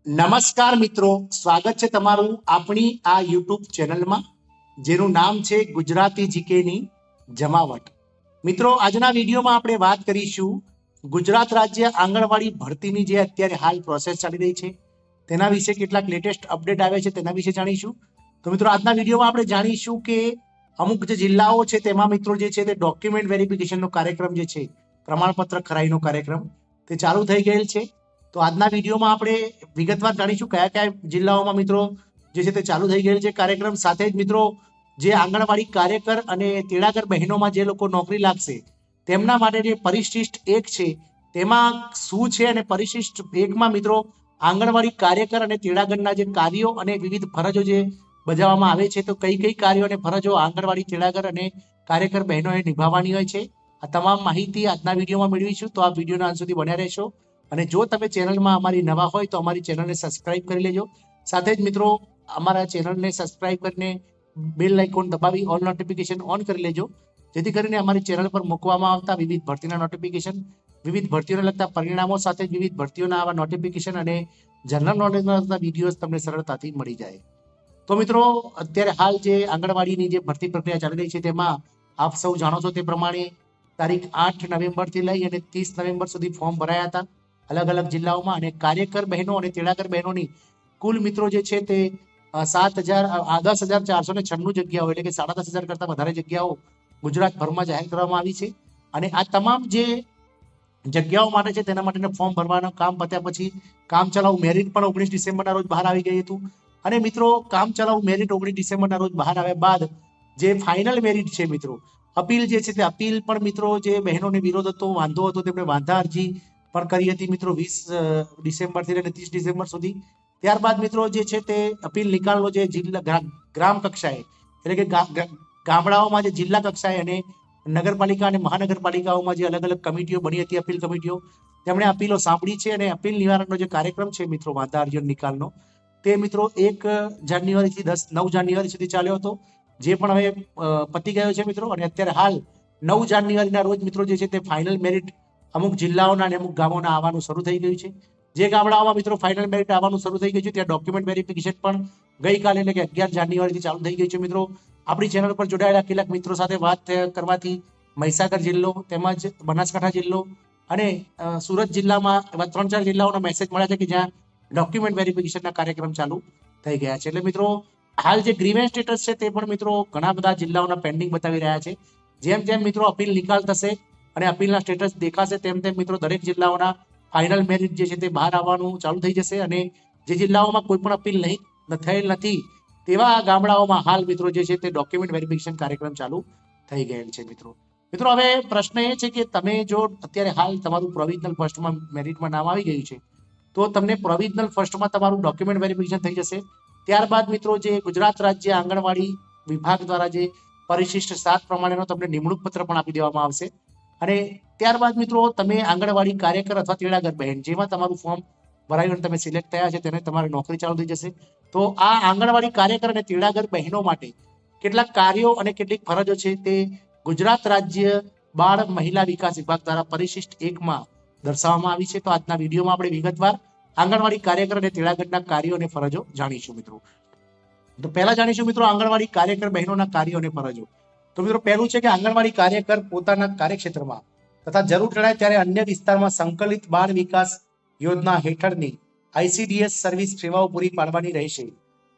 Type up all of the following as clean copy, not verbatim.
નમસ્કાર મિત્રો, સ્વાગત છે તમારું આપણી આ યુટ્યુબ ચેનલમાં જેનું નામ છે ગુજરાતી જીકેની જમાવટ. મિત્રો, આજના વિડીયોમાં આપણે વાત કરીશું ગુજરાત રાજ્ય આંગણવાડી ભરતીની જે અત્યારે હાલ પ્રોસેસ ચાલી રહી છે તેના વિશે કેટલાક લેટેસ્ટ અપડેટ આવે છે તેના વિશે જાણીશું. તો મિત્રો, આજના વિડીયોમાં આપણે જાણીશું કે અમુક જે જિલ્લાઓ છે તેમાં મિત્રો જે છે તે ડોક્યુમેન્ટ વેરિફિકેશનનો કાર્યક્રમ જે છે, પ્રમાણપત્ર ખરાઈનો કાર્યક્રમ તે ચાલુ થઈ ગયેલ છે. તો આજના વિડીયોમાં આપણે વિગતવાર જાણીશું કયા કયા જિલ્લાઓમાં મિત્રો જે છે તે ચાલુ થઈ ગયેલ છે કાર્યક્રમ. સાથે જ મિત્રો જે આંગણવાડી કાર્યકર અને તેડાગર બહેનોમાં જે લોકો નોકરી લાગશે તેમના માટે જે પરિશિષ્ટ 1 છે તેમાં શું છે અને પરિશિષ્ટ 1માં મિત્રો આંગણવાડી કાર્યકર અને તેડાગરના જે કાર્યો અને વિવિધ ફરજો જે બજાવવામાં આવે છે, તો કઈ કઈ કાર્યો અને ફરજો આંગણવાડી તેડાગર અને કાર્યકર બહેનોએ નિભાવવાની હોય છે, આ તમામ માહિતી આજના વિડીયોમાં મેળવીશું. તો આ વિડીયોના અંત સુધી બન્યા રહેશો. અને જો તમે ચેનલમાં અમારી નવા હોય તો અમારી ચેનલને સબસ્ક્રાઇબ કરી લેજો. સાથે જ મિત્રો અમારા ચેનલને સબસ્ક્રાઇબ કરીને બેલ આઇકોન દબાવી ઓલ નોટિફિકેશન ઓન કરી લેજો, જેથી કરીને અમારી ચેનલ પર મૂકવામાં આવતા વિવિધ ભરતીના નોટિફિકેશન, વિવિધ ભરતીઓને લગતા પરિણામો સાથે વિવિધ ભરતીઓના આવા નોટિફિકેશન અને જનરલ નોલેજના લગતા વિડીયોઝ તમને સરળતાથી મળી જાય. તો મિત્રો, અત્યારે હાલ જે આંગણવાડીની જે ભરતી પ્રક્રિયા ચાલી રહી છે તેમાં આપ સૌ જાણો છો તે પ્રમાણે તારીખ 8 નવેમ્બરથી લઈ અને 30 નવેમ્બર સુધી ફોર્મ ભરાયા હતા અલગ અલગ જિલ્લાઓમાં. અને કાર્યકર બહેનો અને તેડાગર બહેનોની કુલ મિત્રો જે છે તે 10,496 જગ્યાઓ એટલે કે 10,500 કરતા વધારે જગ્યાઓ ગુજરાતભરમાં જાહેર કરવામાં આવી છે. અને આ તમામ જે જગ્યાઓ માટે છે તેના માટેના ફોર્મ ભરવાનું કામ પત્યા પછી કામચલાઉ મેરિટ પણ 19 ડિસેમ્બરના રોજ બહાર આવી ગયું હતું. અને મિત્રો કામચલાઉ મેરિટ 19 ડિસેમ્બરના રોજ બહાર આવ્યા બાદ જે ફાઇનલ મેરિટ છે મિત્રો, અપીલ જે છે તે અપીલ પણ મિત્રો જે બહેનોને વિરોધ હતો, વાંધો હતો, તેમણે વાંધા અરજી પણ કરી હતી મિત્રો 20 ડિસેમ્બરથી લઈને 30 ડિસેમ્બર સુધી. ત્યારબાદ મિત્રો જે છે તે અપીલ નિકાલનો જે જિલ્લા ગ્રામ કક્ષાએ એટલે કે ગામડાઓમાં જે જિલ્લા કક્ષાએ અને નગરપાલિકા અને મહાનગરપાલિકાઓમાં જે અલગ અલગ કમિટીઓ બની હતી, અપીલ કમિટીઓ, તેમણે અપીલો સાંભળી છે. અને અપીલ નિવારણનો જે કાર્યક્રમ છે મિત્રો વાંધા અરજી નિકાલનો, તે મિત્રો 1 જાન્યુઆરીથી 9 જાન્યુઆરી સુધી ચાલ્યો હતો, જે પણ હવે પતી ગયો છે મિત્રો. અને અત્યારે હાલ 9 જાન્યુઆરીના રોજ મિત્રો જે છે તે ફાઇનલ મેરિટ અમુક જિલ્લાઓના અને અમુક ગામોના આવવાનું શરૂ થઈ ગયું છે. જે ગામડાઓમાં મિત્રો ફાઇનલ મેરિટ આવવાનું શરૂ થઈ ગયું છે ત્યાં ડોક્યુમેન્ટ વેરિફિકેશન પણ ગઈકાલે એટલે કે 11 જાન્યુઆરીથી ચાલુ થઈ ગયું છે મિત્રો. આપણી ચેનલ પર જોડાયેલા કેટલાક મિત્રો સાથે વાત કરવાથી મહીસાગર જિલ્લો તેમજ બનાસકાંઠા જિલ્લો અને સુરત જિલ્લામાં એવા 3-4 જિલ્લાઓના મેસેજ મળ્યા છે કે જ્યાં ડોક્યુમેન્ટ વેરિફિકેશનના કાર્યક્રમ ચાલુ થઈ ગયા છે. એટલે મિત્રો હાલ જે ગ્રીવેન્સ સ્ટેટસ છે તે પણ મિત્રો ઘણા બધા જિલ્લાઓના પેન્ડિંગ બતાવી રહ્યા છે. જેમ જેમ મિત્રો અપીલ નિકાલ થશે અને અપીલના સ્ટેટસ દેખાશે તેમ તેમ મિત્રો દરેક જિલ્લાઓના ફાઇનલ મેરિટ જે છે તે બહાર આવવાનું ચાલુ થઈ જશે. અને જે જિલ્લાઓમાં કોઈ પણ અપીલ થયેલ નથી તેવા ગામડાઓમાં હાલ મિત્રો જે છે તે ડોક્યુમેન્ટ વેરિફિકેશન કાર્યક્રમ ચાલુ થઈ ગયેલ છે મિત્રો. હવે પ્રશ્ન એ છે કે તમે જો અત્યારે હાલ તમારું પ્રોવિઝનલ ફર્સ્ટમાં મેરિટમાં નામ આવી ગયું છે તો તમને પ્રોવિઝનલ ફર્સ્ટમાં તમારું ડોક્યુમેન્ટ વેરિફિકેશન થઈ જશે. ત્યારબાદ મિત્રો જે ગુજરાત રાજ્ય આંગણવાડી વિભાગ દ્વારા જે પરિશિષ્ટ 7 પ્રમાણેનો તમને નિમણૂક પત્ર પણ આપી દેવામાં આવશે. અને ત્યારબાદ મિત્રો તમે આંગણવાડી કાર્યકર અથવા તેડાગર બહેન જેમાં તમારું ફોર્મ ભરાયું તમે સિલેક્ટ થયા છે તેને તમારી નોકરી ચાલુ થઈ જશે. તો આ આંગણવાડી કાર્યકર અને તેડાગર બહેનો માટે કેટલાક કાર્યો અને કેટલીક ફરજો છે તે ગુજરાત રાજ્ય બાળ મહિલા વિકાસ વિભાગ દ્વારા પરિશિષ્ટ 1માં દર્શાવવામાં આવી છે. તો આજના વિડીયોમાં આપણે વિગતવાર આંગણવાડી કાર્યકર અને તેડાગરના કાર્યો અને ફરજો જાણીશું મિત્રો. તો પહેલા જાણીશું મિત્રો આંગણવાડી કાર્યકર બહેનોના કાર્યો અને ફરજો. તો મિત્રો પહેલું છે કે આંગણવાડી કાર્યકર પોતાના કાર્યક્ષેત્રમાં તથા જરૂર જણાય ત્યારે અન્ય વિસ્તારમાં સંકલિત બાળ વિકાસ યોજના હેઠળની ICDS સર્વિસ સેવાઓ પૂરી પાડવાની રહેશે.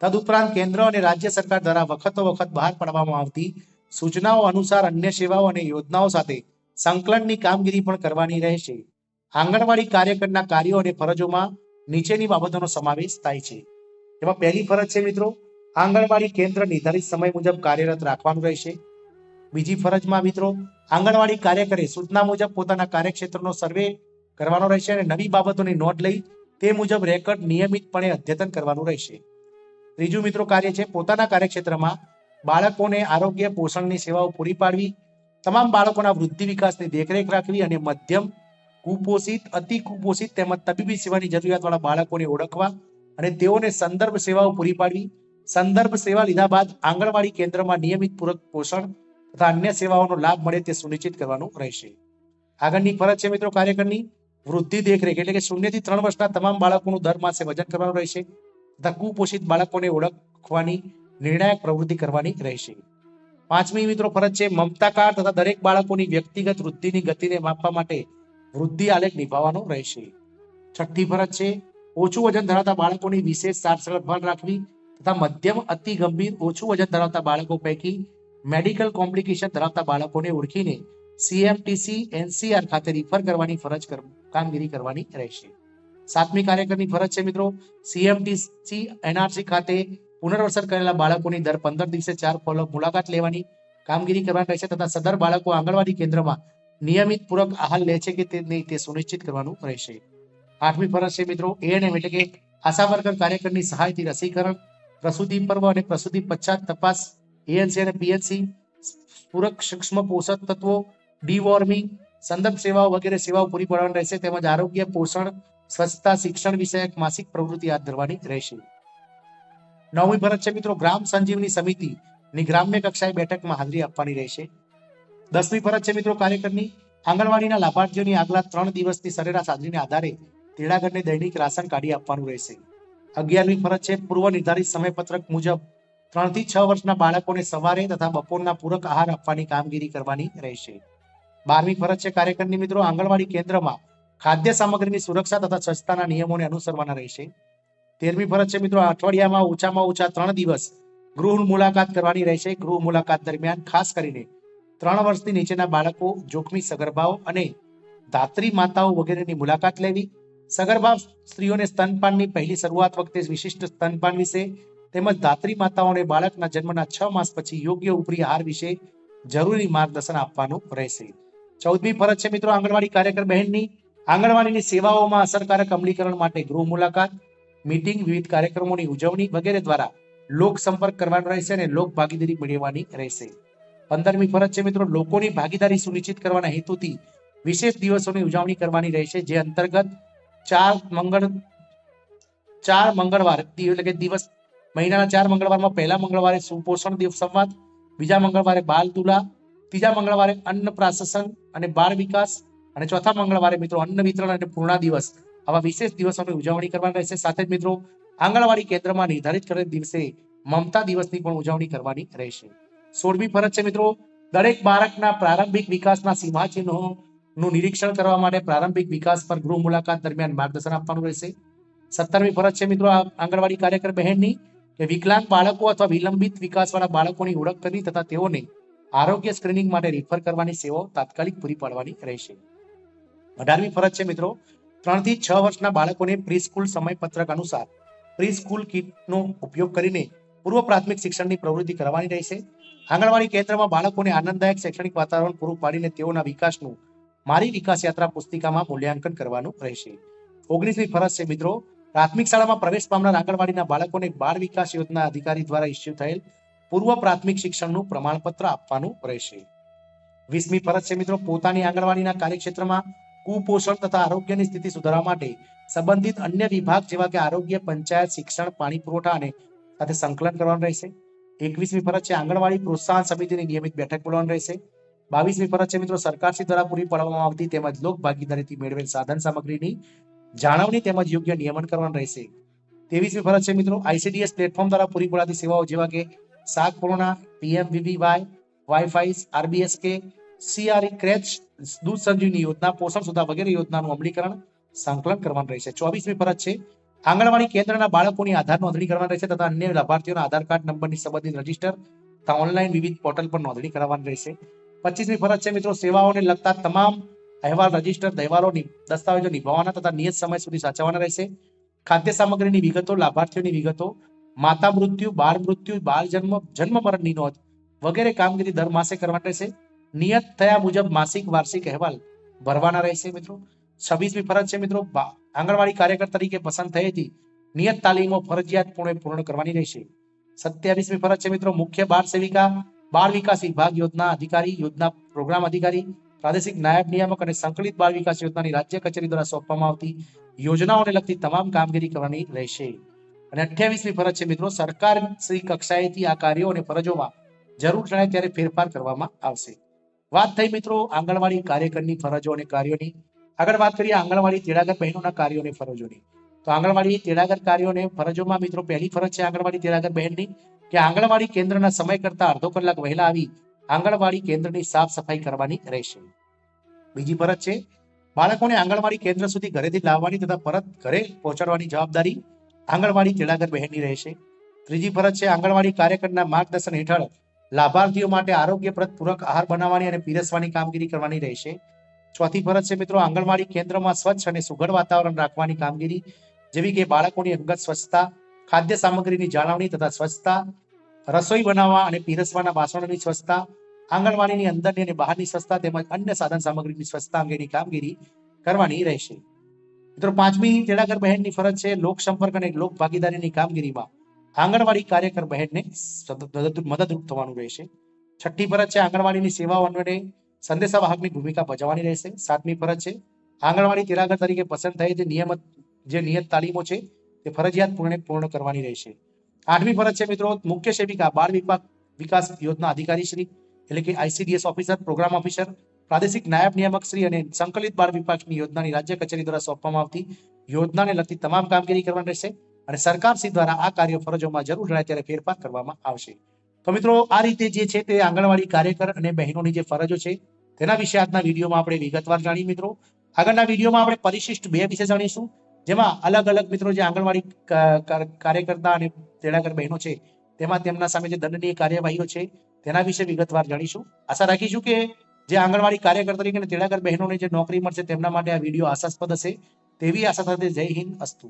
તદુપરાંત કેન્દ્ર અને રાજ્ય સરકાર દ્વારા વખતો વખત બહાર પાડવામાં આવતી સૂચનાઓ અનુસાર અન્ય સેવાઓ અને યોજનાઓ સાથે સંકલનની કામગીરી પણ કરવાની રહેશે. આંગણવાડી કાર્યકરના કાર્યો અને ફરજોમાં નીચેની બાબતોનો સમાવેશ થાય છે. એમાં પહેલી ફરજ છે મિત્રો આંગણવાડી કેન્દ્ર નિર્ધારિત સમય મુજબ કાર્યરત રાખવાનું રહેશે. બીજી ફરજમાં મિત્રો આંગણવાડી કાર્યકરે સૂચના મુજબ પોતાના કાર્યક્ષેત્રનો સર્વે કરવાનો રહેશે અને નવી બાબતોની નોંધ લઈ તે મુજબ રેકોર્ડ નિયમિતપણે અદ્યતન કરવાનું રહેશે. ત્રીજું મિત્રો કાર્ય છે પોતાના કાર્યક્ષેત્રમાં બાળકોને આરોગ્ય પોષણની સેવાઓ પૂરી પાડવી, તમામ બાળકોના વૃદ્ધિ વિકાસની દેખરેખ રાખવી અને મધ્યમ કુપોષિત, અતિ કુપોષિત તેમજ તબીબી સેવાની જરૂરિયાતવાળા બાળકોને ઓળખવા અને તેઓને સંદર્ભ સેવાઓ પૂરી પાડવી. સંદર્ભ સેવા લીધા બાદ આંગણવાડી કેન્દ્રમાં નિયમિત પૂરક પોષણ તથા અન્ય સેવાઓનો લાભ મળે તે સુનિશ્ચિત કરવાનું રહેશે. આગળની ફરજ છે મિત્રો કાર્યકરની વૃદ્ધિ દેખરેખ એટલે કે 0 થી 3 વર્ષના તમામ બાળકોનું દર માસે વજન કરવાનું રહેશે તથા કુપોષિત બાળકોને ઓળખવાની નિર્ણાયક પ્રવૃત્તિ કરવાની રહેશે. પાંચમી મિત્રો ફરજ છે મમતા કાર્ડ તથા દરેક બાળકોની વ્યક્તિગત વૃદ્ધિની ગતિને માપવા માટે વૃદ્ધિ આલેખ નિભાવવાનો રહેશે. છઠ્ઠી ફરજ છે ઓછું વજન ધરાવતા બાળકોની વિશેષ સાર સંભાળ રાખવી તથા મધ્યમ અતિ ગંભીર ઓછું વજન ધરાવતા બાળકો પૈકી મેડિકલ કોમ્પ્લિકેશન ધરાવતા બાળકોને ઓળખીને CMTC NCR ખાતે રિફર કરવાની કામગીરી કરવાની રહેશે. સાતમી કાર્યકરની ફરજ છે મિત્રો CMTC NRC ખાતે પુનર્વસન કરેલા બાળકોની દર 15 દિવસે 4 ફોલોઅપ મુલાકાત લેવાની કામગીરી કરવાની રહેશે તથા સદર બાળકો આંગણવાડી કેન્દ્રમાં નિયમિત પૂરક આહાર લે છે કે તે નહીં તે સુનિશ્ચિત કરવાનું રહેશે. આઠમી ફરજ છે મિત્રો ANM એટલે કે આશા વર્કર કાર્યકરની સહાયથી રસીકરણ, પ્રસૂતિ પૂર્વ અને પ્રસૂતિ પશ્ચાત તપાસ, ANC અને PNC, પૂરક સૂક્ષ્મ પોષક તત્વો, ડીવોર્મિંગ, સંદર્ભ સેવાઓ વગેરે સેવાઓ પૂરી પાડવાની રહેશે તેમજ આરોગ્ય, પોષણ, સ્વચ્છતા, શિક્ષણ વિષયક માસિક પ્રવૃત્તિ હાથ ધરવાની રહેશે. નવમી ફરજ છે મિત્રો ગ્રામ સંજીવની સમિતિની ગ્રામ્ય કક્ષાએ બેઠકમાં હાજરી આપવાની રહેશે. 10મી ફરજ છે મિત્રો કાર્યકરની આંગણવાડીના લાભાર્થીઓની આગલા 3 દિવસની સરેરાશ હાજરીના આધારે તેડાગરને દૈનિક રાશન કાઢી આપવાનું રહેશે. 11મી ફરજ છે પૂર્વ નિર્ધારિત સમયપત્રક મુજબ 3 થી 6 વર્ષના બાળકોને સવારે તથા બપોરના પૂરક આહાર આપવાની કામગીરી કરવાની રહેશે. 12મી ફરજ છે કાર્યકરની મિત્રો આંગણવાડી કેન્દ્રમાં ખાદ્ય સામગ્રીની સુરક્ષા તથા સ્વચ્છતાના નિયમોને અનુસરવાના રહેશે. 13મી ફરજ છે મિત્રો અઠવાડિયામાં ઓછામાં ઓછા 3 દિવસ ગૃહ મુલાકાત કરવાની રહેશે. ગૃહ મુલાકાત દરમિયાન ખાસ કરીને 3 વર્ષથી નીચેના બાળકો, જોખમી સગર્ભાઓ અને ધાત્રી માતાઓ વગેરેની મુલાકાત લેવી. સગર્ભા સ્ત્રીઓને સ્તનપાનની પહેલી શરૂઆત વખતે વિશિષ્ટ સ્તનપાન વિશે તેમજ ધાત્રી માતાઓને બાળકના જન્મના 6 માસ પછી યોગ્ય ઉપરી આહાર વિશે જરૂરી માર્ગદર્શન આપવાનું રહેશે. 14મી ફરજ છે મિત્રો આંગણવાડી કાર્યકર બહેનની આંગણવાડીની સેવાઓમાં અસરકારક અમલીકરણ માટે ગૃહ મુલાકાત, મીટિંગ, વિવિધ કાર્યક્રમોની ઉજવણી વગેરે દ્વારા લોક સંપર્ક કરવાનો રહેશે અને લોક ભાગીદારી મેળવવાની રહેશે. 15મી ફરજ છે મિત્રો લોકોની ભાગીદારી સુનિશ્ચિત કરવાના હેતુથી વિશેષ દિવસોની ઉજવણી કરવાની રહેશે જે અંતર્ગત 4 મંગળવાર એટલે કે દિવસ મહિનાના 4 મંગળવારમાં પહેલા મંગળવારે સુપોષણ દિવસ સંવાદ, બીજા મંગળવારે બાલ તુલા, ત્રીજા મંગળવારે અન્ન પ્રાશન અને બાળ વિકાસ અને ચોથા મંગળવારે મિત્રો અન્ન વિતરણ અને પૂર્ણા દિવસ આવા વિશેષ દિવસોની ઉજવણી કરવાની રહેશે. સાથે જ મિત્રો આંગણવાડી કેન્દ્રમાં નિર્ધારિત કરેલ દિવસે મમતા દિવસની પણ ઉજવણી કરવાની રહેશે. 16મી ફરજ છે મિત્રો દરેક બાળકના પ્રારંભિક વિકાસના સીમાચિહ્નોનું નિરીક્ષણ કરવા માટે પ્રારંભિક વિકાસ પર ગૃહ મુલાકાત દરમિયાન માર્ગદર્શન આપવાનું રહેશે. 17મી ફરજ છે મિત્રો આંગણવાડી કાર્યકર બહેનની કે વિકલાંગ બાળકો અથવા વિલંબિત વિકાસવાળા બાળકોની ઓળખ કરવી તથા તેઓને આરોગ્ય સ્ક્રીનિંગ માટે રિફર કરવાની સેવાઓ તાત્કાલિક પૂરી પાડવાની રહેશે. 18મી ફરજ છે મિત્રો 3 થી 6 વર્ષના બાળકોને પ્રી સ્કૂલ સમયપત્રક અનુસાર પ્રી સ્કૂલ કિટનો ઉપયોગ કરીને પૂર્વ પ્રાથમિક શિક્ષણની પ્રવૃત્તિ કરવાની રહેશે. આંગણવાડી કેન્દ્રમાં બાળકોને આનંદદાયક શૈક્ષણિક વાતાવરણ પૂરું પાડીને તેઓના વિકાસનું મારી વિકાસ યાત્રા પુસ્તિકામાં મૂલ્યાંકન કરવાનું રહેશે. 19મી ફરજ છે મિત્રો પ્રાથમિક શાળામાં પ્રવેશ પામનાર આંગણવાડીના બાળકોને બાળ વિકાસ યોજના અધિકારી દ્વારા ઇસ્યુ થયેલ પૂર્વ પ્રાથમિક શિક્ષણનું પ્રમાણપત્ર આપવાનું રહેશે. 20મી ફરજ છે મિત્રો પોતાની આંગણવાડીના કાર્યક્ષેત્રમાં કુપોષણ તથા આરોગ્યની સ્થિતિ સુધારવા માટે સંબંધિત અન્ય વિભાગ જેવા કે આરોગ્ય, પંચાયત, શિક્ષણ, પાણી પુરવઠા અને સાથે સંકલન કરવાનું રહેશે. 21મી ફરજ છે આંગણવાડી પ્રોત્સાહન સમિતિની નિયમિત બેઠક બોલાવવાની રહેશે. 22મી ફરજ છે મિત્રો સરકારશ્રી દ્વારા પૂરી પાડવામાં આવતી તેમજ લોક ભાગીદારીથી મેળવેલ સાધન સામગ્રીની જાળવણી તેમજ યોગ્ય નિયમન કરવાનું રહેશે. 23મી ફરજ છે મિત્રો ICDS પ્લેટફોર્મ દ્વારા પૂરી પડાતી સેવાઓ જેવા કે શાક Purna, PMVVY, wifi, RBSK, CRE creche, દૂધ સંજીવની યોજના, પોષણ સુધા વગેરે યોજનાનું અમલીકરણ સંકલન કરવાનું રહેશે. 24મી ફરજ છે આંગણવાડી કેન્દ્રના બાળકોની આધાર નોંધણી કરવાની રહેશે તથા અન્ય લાભાર્થીઓના આધાર કાર્ડ નંબરની સંબંધિત રજીસ્ટર તથા ઓનલાઈન વિવિધ પોર્ટલ પર નોંધણી કરાવવાની રહેશે. 25મી ફરજ છે મિત્રો સેવાઓને લગતા તમામ અહેવાલ, રજીસ્ટર, દસ્તાવેજો નિભાવવાના તથા નિયત સમય સુધી સાચવવાના રહેશે. ખાદ્ય સામગ્રીની વિગતો, લાભાર્થીઓની વિગતો, માતા મૃત્યુ, બાળ મૃત્યુ, બાળ જન્મ, જન્મ મરણની નોંધ વગેરે કામગીરી દર માસે કરવાની રહેશે. નિયત થયા મુજબ માસિક વાર્ષિક અહેવાલ ભરવાના રહેશે મિત્રો. 26મી ફરજ છે મિત્રો આંગણવાડી કાર્યકર તરીકે પસંદ થયેલી નિયત તાલીમો ફરજિયાત પૂર્ણ કરવાની રહેશે. 27મી ફરજ છે મિત્રો મુખ્ય બાળ સેવિકા, બાળ વિકાસ વિભાગ યોજના અધિકારી, યોજના પ્રોગ્રામ અધિકારી, પ્રાદેશિક નાયબ નિયામક અને સંકલિત બાળ વિકાસ યોજનાની રાજ્ય કચેરી દ્વારા સોંપવામાં આવતી યોજનાઓને લગતી તમામ કામગીરી કરવાની રહેશે. અને 28મી ફરજ છે મિત્રો સરકાર શ્રી કક્ષાએથી આ કાર્યો અને ફરજોમાં જરૂર જણાય ત્યારે ફેરફાર કરવામાં આવશે. વાત થઈ મિત્રો આંગણવાડી કાર્યકરની ફરજો અને કાર્યોની. આગળ વાત કરીએ આંગણવાડી તેડાગર બહેનોના કાર્યો અને ફરજોની. તો આંગણવાડી તેડાગર કાર્યોને ફરજોમાં મિત્રો પહેલી ફરજ છે આંગણવાડી તેડાગર બહેનની કે આંગણવાડી કેન્દ્રના સમય કરતા અડધો કલાક વહેલા આવી આંગણવાડી કેન્દ્રની સાફ સફાઈ કરવાની રહેશે. બીજી ફરજ છે બાળકોને આંગણવાડી કેન્દ્ર સુધી ઘરેથી લાવવાની તથા પરત ઘરે પહોંચાડવાની જવાબદારી આંગણવાડી તેડાગર બહેનની રહેશે. ત્રીજી ફરજ છે આંગણવાડી કાર્યકરના માર્ગદર્શન હેઠળ લાભાર્થીઓ માટે આરોગ્યપ્રદ પૂરક આહાર બનાવવાની અને પીરસવાની કામગીરી કરવાની રહેશે. ચોથી ફરજ છે મિત્રો આંગણવાડી કેન્દ્રમાં સ્વચ્છ અને સુઘડ વાતાવરણ રાખવાની કામગીરી જેવી કે બાળકોની અંગત સ્વચ્છતા, ખાદ્ય સામગ્રીની જાળવણી તથા સ્વચ્છતા, રસોઈ બનાવવા અને પીરસવાના વાસણોની સ્વચ્છતા, આંગણવાડીની અંદરની અને બહારની સ્વચ્છતા તેમજ અન્ય સાધન સામગ્રીની સ્વચ્છતા અંગેની કામગીરી કરવાની રહેશે. મિત્રો પાંચમી તેડાગર બહેનની ફરજ છે લોક સંપર્ક અને લોક ભાગીદારીની કામગીરીમાં આંગણવાડી કાર્યકર બહેનને મદદરૂપ થવાનું રહેશે. છઠ્ઠી ફરજ છે આંગણવાડીની સેવાઓ અન્વયે સંદેશાવાહકની ભૂમિકા ભજવવાની રહેશે. સાતમી ફરજ છે આંગણવાડી તેડાગર તરીકે પસંદ થઈ નિયત તાલીમો છે તે ફરજિયાત પૂર્ણ કરવાની રહેશે. આઠમી ફરજ છે મિત્રો મુખ્ય સેવિકા બાળ વિકાસ યોજના અધિકારી શ્રી એટલે કે ICDS ઓફિસર, પ્રોગ્રામ ઓફિસર, પ્રાદેશિક નાયબ નિયામક શ્રી અને સંકલિત બાળ વિભાગની યોજનાની રાજ્ય કચેરી દ્વારા સોંપવામાં આવતી યોજનાને લગતી તમામ કામગીરી કરવાની રહેશે અને સરકારશ્રી દ્વારા આ કાર્ય ફરજોમાં જરૂર જણાય ત્યારે ફેરફાર કરવામાં આવશે. તો મિત્રો આ રીતે જે છે તે આંગણવાડી કાર્યકર અને બહેનોની જે ફરજો છે તેના વિશે આજના વિડીયોમાં આપણે વિગતવાર જાણી. મિત્રો આગળના વિડીયોમાં આપણે પરિશિષ્ટ 2 વિશે જાણીશું, જેમાં અલગ અલગ મિત્રો જે આંગણવાડી કાર્યકર્તા અને તેડાગર બહેનો છે તેમાં તેમના સામે જે દંડનીય કાર્યવાહીઓ છે તેના વિશે વિગતવાર જાણીશું. આશા રાખીશું કે જે આંગણવાડી કાર્યકર તરીકે તેડાગર બહેનોને જે નોકરી મળશે તેમના માટે આ વિડીયો આશાસ્પદ હશે તેવી આશા સાથે જય હિન્દ અસ્તુ.